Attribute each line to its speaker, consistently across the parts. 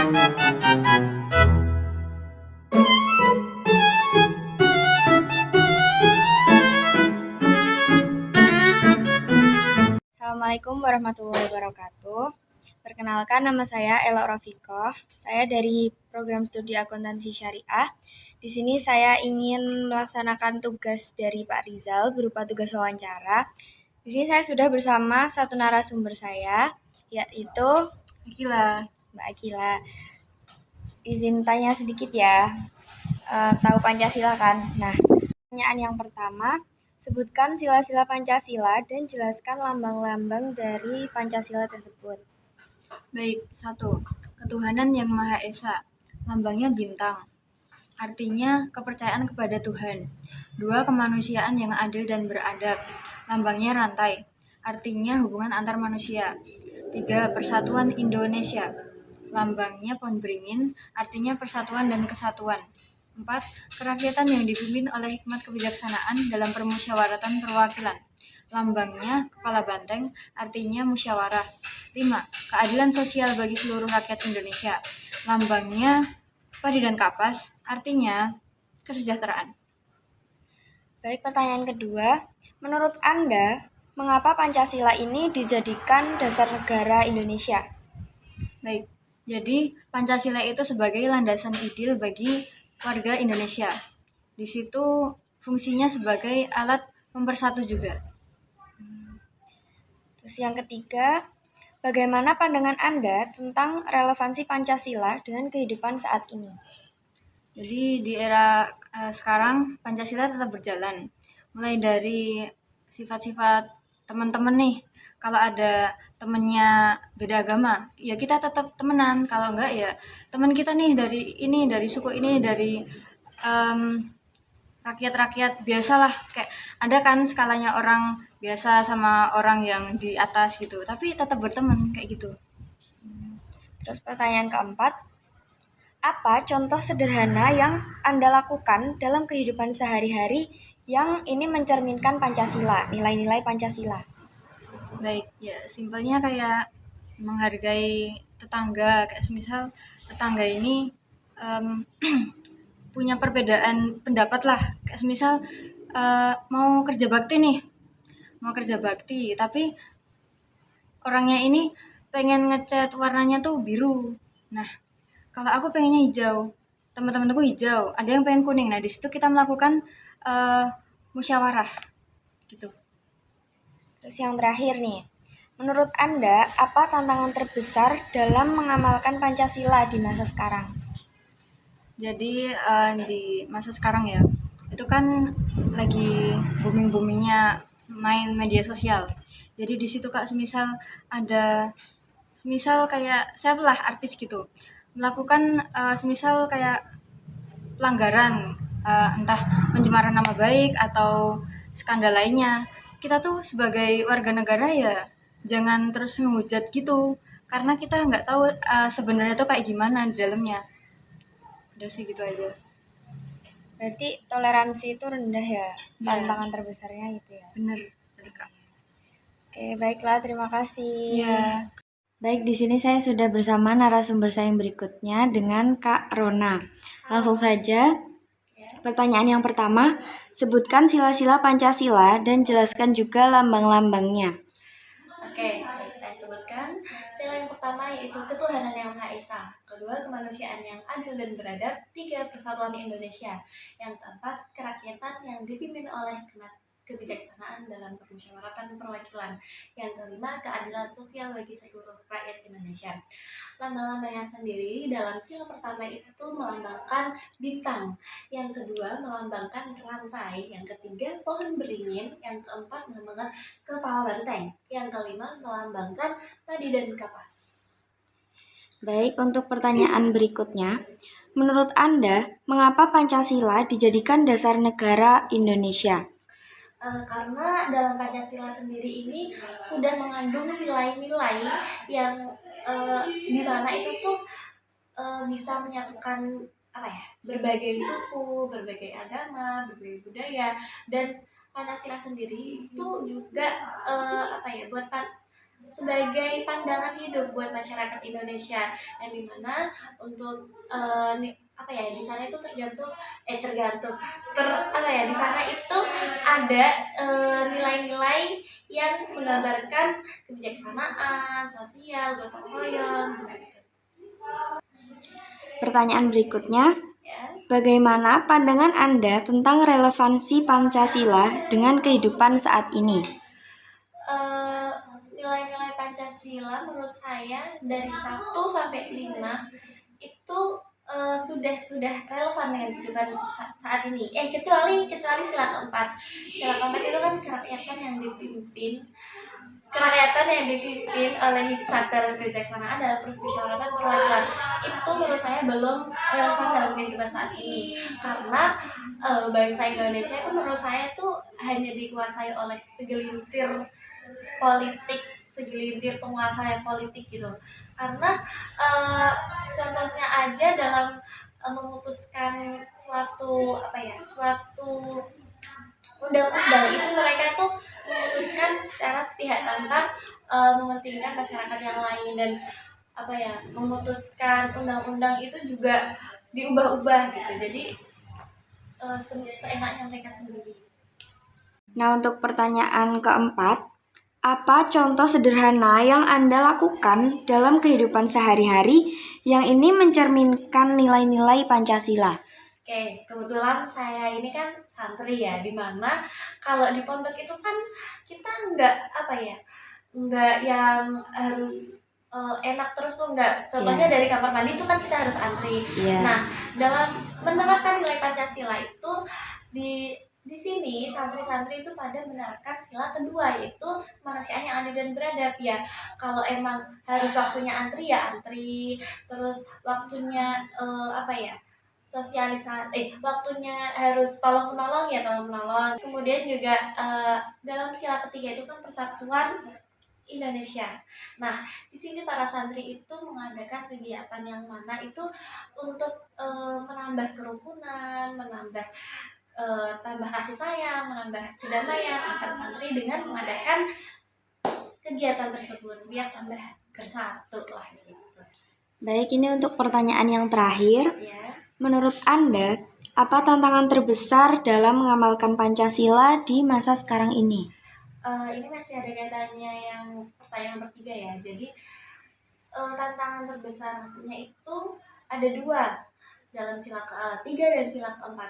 Speaker 1: Assalamualaikum warahmatullahi wabarakatuh. Perkenalkan, nama saya Ela Rafikoh. Saya dari program studi akuntansi syariah. Di sini saya ingin melaksanakan tugas dari Pak Rizal berupa tugas wawancara. Di sini saya sudah bersama satu narasumber saya, yaitu Mbak Akila. Izin tanya sedikit ya. Tahu Pancasila kan? Nah, pertanyaan yang pertama, sebutkan sila-sila Pancasila dan jelaskan lambang-lambang dari Pancasila tersebut.
Speaker 2: Baik, 1. Ketuhanan yang Maha Esa. Lambangnya bintang. Artinya kepercayaan kepada Tuhan. 2. Kemanusiaan yang adil dan beradab. Lambangnya rantai. Artinya hubungan antar manusia. 3. Persatuan Indonesia. Lambangnya pohon beringin. Artinya persatuan dan kesatuan. 4. Kerakyatan yang dipimpin oleh hikmat kebijaksanaan dalam permusyawaratan perwakilan. Lambangnya kepala banteng, artinya musyawarah. 5. Keadilan sosial bagi seluruh rakyat Indonesia. Lambangnya padi dan kapas, artinya kesejahteraan.
Speaker 1: Baik, pertanyaan kedua. Menurut Anda, mengapa Pancasila ini dijadikan dasar negara Indonesia?
Speaker 2: Baik, jadi Pancasila itu sebagai landasan ideal bagi warga Indonesia. Di situ fungsinya sebagai alat mempersatu juga.
Speaker 1: Terus yang ketiga, bagaimana pandangan Anda tentang relevansi Pancasila dengan kehidupan saat ini?
Speaker 2: Jadi di era sekarang Pancasila tetap berjalan. Mulai dari sifat-sifat teman-teman nih. Kalau ada temennya beda agama, ya kita tetap temenan. Kalau enggak ya teman kita nih dari suku ini, dari rakyat-rakyat biasalah, kayak ada kan skalanya orang biasa sama orang yang di atas gitu, tapi tetap berteman kayak gitu.
Speaker 1: Terus pertanyaan keempat, apa contoh sederhana yang Anda lakukan dalam kehidupan sehari-hari yang ini mencerminkan Pancasila, nilai-nilai Pancasila?
Speaker 2: Baik, ya simpelnya kayak menghargai tetangga, kayak semisal tetangga ini punya perbedaan pendapat lah, kayak semisal mau kerja bakti tapi orangnya ini pengen ngecat warnanya tuh biru. Nah, kalau aku pengennya hijau, teman-temanku hijau, ada yang pengen kuning. Nah, di situ kita melakukan musyawarah gitu.
Speaker 1: Terus yang terakhir nih, menurut Anda apa tantangan terbesar dalam mengamalkan Pancasila di masa sekarang?
Speaker 2: Jadi di masa sekarang ya, itu kan lagi booming-boomingnya main media sosial. Jadi di situ Kak, semisal kayak saya lah artis gitu, melakukan semisal kayak pelanggaran, entah pencemaran nama baik atau skandal lainnya. Kita tuh sebagai warga negara ya jangan terus ngehujat gitu, karena kita nggak tahu sebenarnya tuh kayak gimana di dalamnya. Udah sih gitu aja.
Speaker 1: Berarti toleransi itu rendah ya, tantangan terbesarnya gitu ya.
Speaker 2: Bener Kak.
Speaker 1: Oke, baiklah, terima kasih.
Speaker 2: Iya.
Speaker 1: Baik, di sini saya sudah bersama narasumber saya yang berikutnya dengan Kak Rona. Langsung saja, pertanyaan yang pertama, sebutkan sila-sila Pancasila dan jelaskan juga lambang-lambangnya.
Speaker 3: Oke, saya sebutkan. Sila yang pertama yaitu ketuhanan yang Maha Esa. Kedua, kemanusiaan yang adil dan beradab. 3, persatuan Indonesia. Yang keempat, kerakyatan yang dipimpin oleh kebijaksanaan dalam permusyawaratan perwakilan. Yang kelima, keadilan sosial bagi seluruh rakyat Indonesia. Lambang-lambangnya sendiri dalam sila pertama itu melambangkan bintang, yang kedua melambangkan rantai, yang ketiga pohon beringin, yang keempat melambangkan kepala banteng, yang kelima melambangkan padi dan kapas.
Speaker 1: Baik, untuk pertanyaan berikutnya, menurut Anda, mengapa Pancasila dijadikan dasar negara Indonesia?
Speaker 3: Karena dalam Pancasila sendiri ini sudah mengandung nilai-nilai yang di mana itu tuh bisa menyatukan berbagai suku, berbagai agama, berbagai budaya, dan Pancasila sendiri itu juga sebagai pandangan hidup buat masyarakat Indonesia, yang dimana untuk apa ya, di sana itu di sana itu ada nilai-nilai yang menggambarkan kebijaksanaan, sosial, gotong royong gitu.
Speaker 1: Pertanyaan berikutnya,
Speaker 3: Ya.
Speaker 1: bagaimana pandangan Anda tentang relevansi Pancasila dengan kehidupan saat ini?
Speaker 3: Nilai-nilai Pancasila menurut saya dari 1 sampai 5 itu sudah relevan dengan kehidupan saat ini. Kecuali sila keempat. Sila keempat itu kan kerakyatan yang dipimpin oleh hikmat dan kebijaksanaan dalam permusyawaratan perwakilan. Itu menurut saya belum relevan dalam kehidupan saat ini, karena bangsa Indonesia itu menurut saya itu hanya dikuasai oleh segelintir penguasa yang politik gitu. Karena contohnya aja dalam memutuskan suatu undang-undang itu, mereka itu memutuskan secara sepihak tanpa mementingkan masyarakat yang lain, dan memutuskan undang-undang itu juga diubah-ubah gitu. Jadi seenaknya mereka sendiri.
Speaker 1: Nah, untuk pertanyaan keempat, apa contoh sederhana yang Anda lakukan dalam kehidupan sehari-hari yang ini mencerminkan nilai-nilai Pancasila?
Speaker 3: Oke, kebetulan saya ini kan santri ya, dimana kalau di pondok itu kan kita nggak yang harus enak terus tuh, nggak. Contohnya dari kamar mandi itu kan kita harus antri. Nah, dalam menerapkan nilai Pancasila itu di sini santri-santri itu pada menerapkan sila kedua, yaitu kemanusiaan yang adil dan beradab ya. Kalau emang harus waktunya antri ya antri, terus waktunya waktunya harus tolong menolong ya tolong menolong. Kemudian juga dalam sila ketiga itu kan persatuan Indonesia. Nah, di sini para santri itu mengadakan kegiatan yang mana itu untuk menambah kerukunan, menambah tambah kasih sayang, menambah kedamaian antar santri dengan mengadakan kegiatan tersebut biar tambah bersatu lah gitu.
Speaker 1: Baik, ini untuk pertanyaan yang terakhir.
Speaker 3: Ya.
Speaker 1: Menurut Anda, apa tantangan terbesar dalam mengamalkan Pancasila di masa sekarang ini?
Speaker 3: Ini masih ada kaitannya yang pertanyaan ketiga ya. Jadi tantangan terbesarnya itu ada 2 dalam sila ke-3 dan sila ke-4.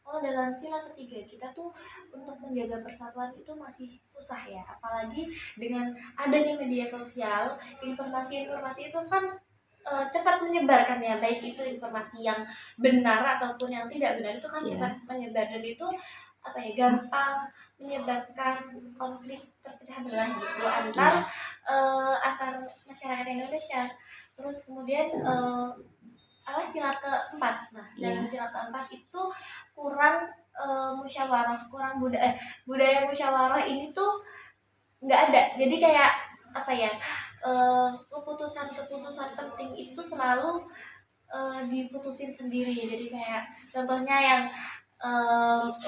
Speaker 3: Kalau dalam sila ketiga kita tuh untuk menjaga persatuan itu masih susah ya, apalagi dengan adanya media sosial, informasi-informasi itu kan cepat menyebar kan ya, baik itu informasi yang benar ataupun yang tidak benar itu kan cepat menyebar, dan itu gampang menyebabkan konflik terpecah belah gitu antar masyarakat Indonesia. Terus kemudian sila keempat. Nah, dalam sila keempat itu kurang musyawarah, kurang budaya musyawarah ini tuh nggak ada. Jadi kayak keputusan penting itu selalu diputusin sendiri. Jadi kayak contohnya yang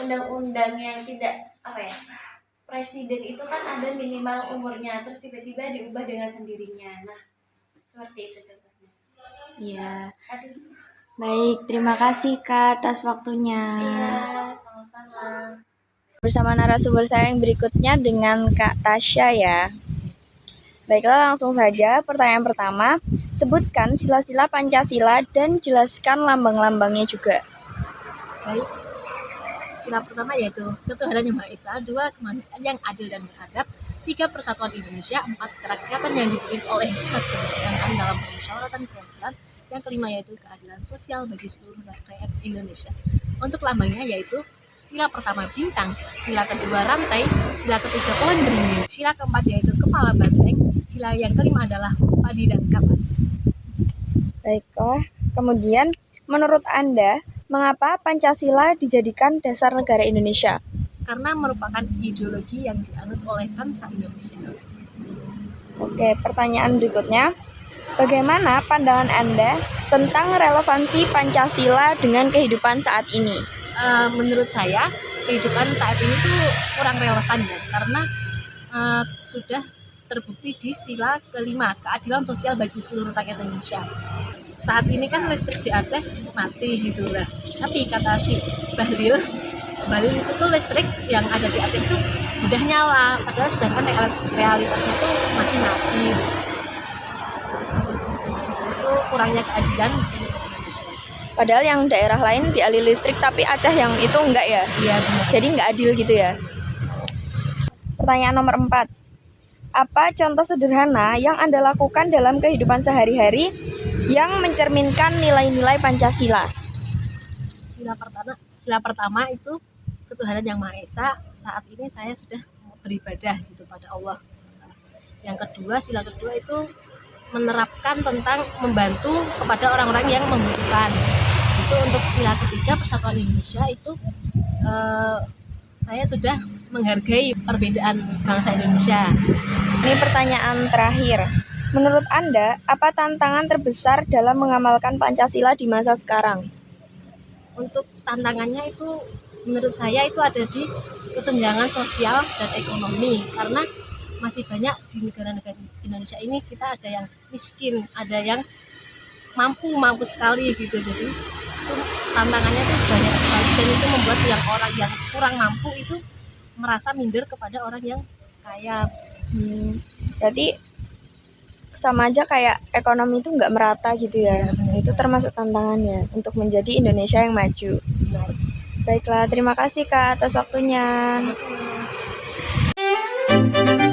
Speaker 3: undang-undang yang tidak presiden itu kan ada minimal umurnya, terus tiba-tiba diubah dengan sendirinya. Nah, seperti itu contohnya.
Speaker 1: Iya. Baik, terima kasih Kak atas waktunya.
Speaker 3: Iya, sama-sama.
Speaker 1: Bersama narasumber saya yang berikutnya dengan Kak Tasya ya. Baiklah, langsung saja pertanyaan pertama. Sebutkan sila-sila Pancasila dan jelaskan lambang-lambangnya juga.
Speaker 4: Baik. Sila pertama yaitu ketuhanan yang Maha Esa, 2 kemanusiaan yang adil dan beradab, 3 persatuan Indonesia, 4 kerakyatan yang dipimpin oleh hikmat kebijaksanaan dalam permusyawaratan perwakilan, yang kelima yaitu keadilan sosial bagi seluruh rakyat Indonesia. Untuk lambangnya yaitu sila pertama bintang, sila kedua rantai, sila ketiga pohon beringin, sila keempat yaitu kepala banteng, sila yang kelima adalah padi dan kapas.
Speaker 1: Baiklah, kemudian menurut Anda, mengapa Pancasila dijadikan dasar negara Indonesia?
Speaker 4: Karena merupakan ideologi yang dianut oleh bangsa Indonesia.
Speaker 1: Oke, pertanyaan berikutnya. Bagaimana pandangan Anda tentang relevansi Pancasila dengan kehidupan saat ini?
Speaker 4: Menurut saya, kehidupan saat ini tuh kurang relevan ya, karena sudah terbukti di sila kelima, keadilan sosial bagi seluruh rakyat Indonesia. Saat ini kan listrik di Aceh mati gitu lah, tapi kata si Bahlil itu tuh listrik yang ada di Aceh itu udah nyala, padahal sedangkan realitasnya tuh masih mati. Itu kurangnya keadilan di Indonesia.
Speaker 1: Padahal yang daerah lain dialiri listrik, tapi Aceh yang itu enggak ya?
Speaker 4: Iya benar.
Speaker 1: Jadi nggak adil gitu ya. Pertanyaan nomor 4. Apa contoh sederhana yang Anda lakukan dalam kehidupan sehari-hari yang mencerminkan nilai-nilai Pancasila?
Speaker 4: Sila pertama itu ketuhanan yang Maha Esa. Saat ini saya sudah beribadah gitu pada Allah. Yang kedua, sila kedua itu menerapkan tentang membantu kepada orang-orang yang membutuhkan. Justru untuk sila ketiga, persatuan Indonesia itu saya sudah menghargai perbedaan bangsa Indonesia.
Speaker 1: Ini pertanyaan terakhir. Menurut Anda, apa tantangan terbesar dalam mengamalkan Pancasila di masa sekarang?
Speaker 4: Untuk tantangannya itu menurut saya itu ada di kesenjangan sosial dan ekonomi, karena masih banyak di negara-negara Indonesia ini kita ada yang miskin, ada yang mampu sekali gitu. Jadi itu tantangannya itu banyak sekali, dan itu membuat yang orang yang kurang mampu itu merasa minder kepada orang yang kaya.
Speaker 1: Berarti sama aja kayak ekonomi itu nggak merata gitu ya. Itu termasuk tantangannya untuk menjadi Indonesia yang maju.
Speaker 4: Benar.
Speaker 1: Baiklah, terima kasih Kak atas waktunya.
Speaker 4: Sama-sama.